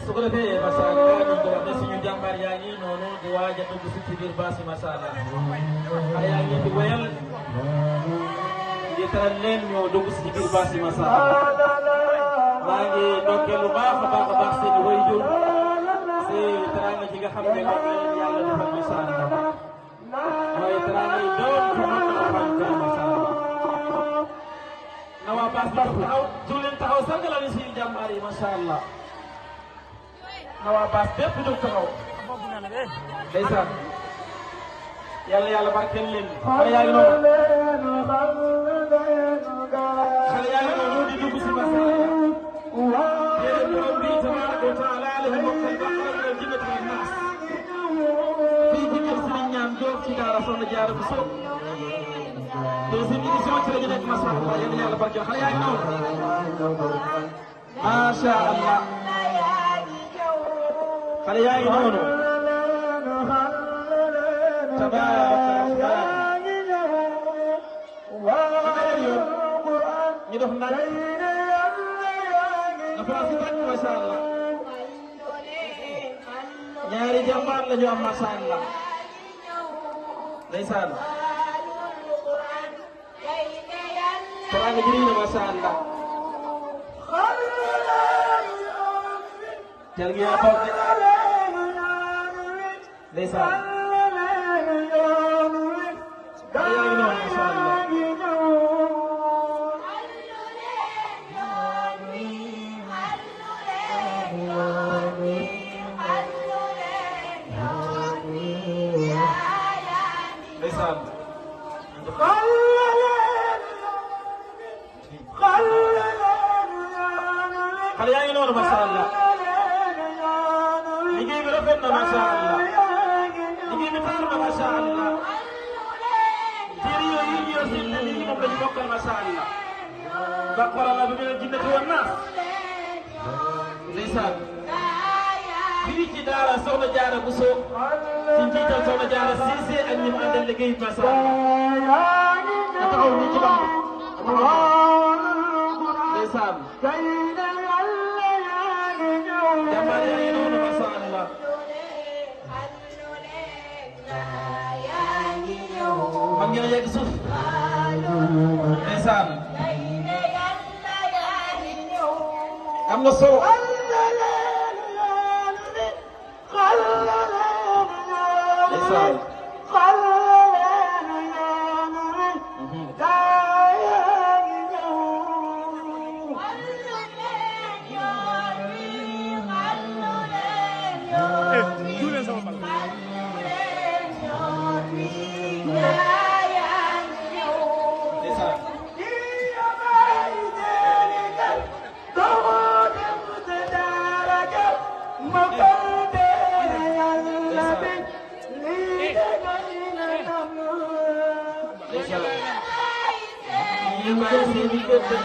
su ko defee macha allah ñu ko waxee suñu jàmbaar yaa ngi noonu di waaj a dugg si ci biir baas yi macha allah xale yaa ngi di wéyal di teral leen ñu dugg si ci biir baas yi macha allah maa ngi ndokkeel lu baax a baax seen waajur si teraanga ji nga xam ne moom la leen yàlla defal macha allah mooy teraanga yi doon ci mën na xam ko macha allah na waa baas bi taxaw jóg leen taxaw sargal la suñu jàmbaar yi macha allah. na waa baas bépp jóg taxaw ndeysaan yàlla yàlla barkeel leen xale yaa ngi noonu xale yaa ngi noonu di dugg si masala yéen borom bi tabaraka wa taala lahu mulkul baqara wal jinnati wan naas fii ci kër Serigne Niane Diop ci daara Soxna Diarra Bousso deuxième édition ci la ñu nekk masha Allah yàlla yàlla barkeel xale yaa ngi noonu masha Allah xale yaa ngi noonu tabaaraka ñu def nag na place yi tàkk macha allah ñaari jàmbaar la ñu am macha allah ndeysaan teraanga jëriñ na macha allah tel gi yaa toog ndeysaan xale yaa ngi noonu macha allah ndeysaan xale yaa ngi noonu macha allah liggéey bi rafet na macha allah liggéey bi taar na macha allah téere yooyu ñu yor seen lii moom la ñu bokkal macha allah baqara la bi min al-jinnati wan naas ndeysaan fii ci daara Soxna Diarra Bousso ci njiital Soxna Diarra Cissé ak ñi mu àndal liggéey macha allah nga taxaw nii ci bamb ndeysaan jàmbaar yaa ngi noonu macha allah xam ngeen yegg suuf ndeysaan am na solo ndeysaan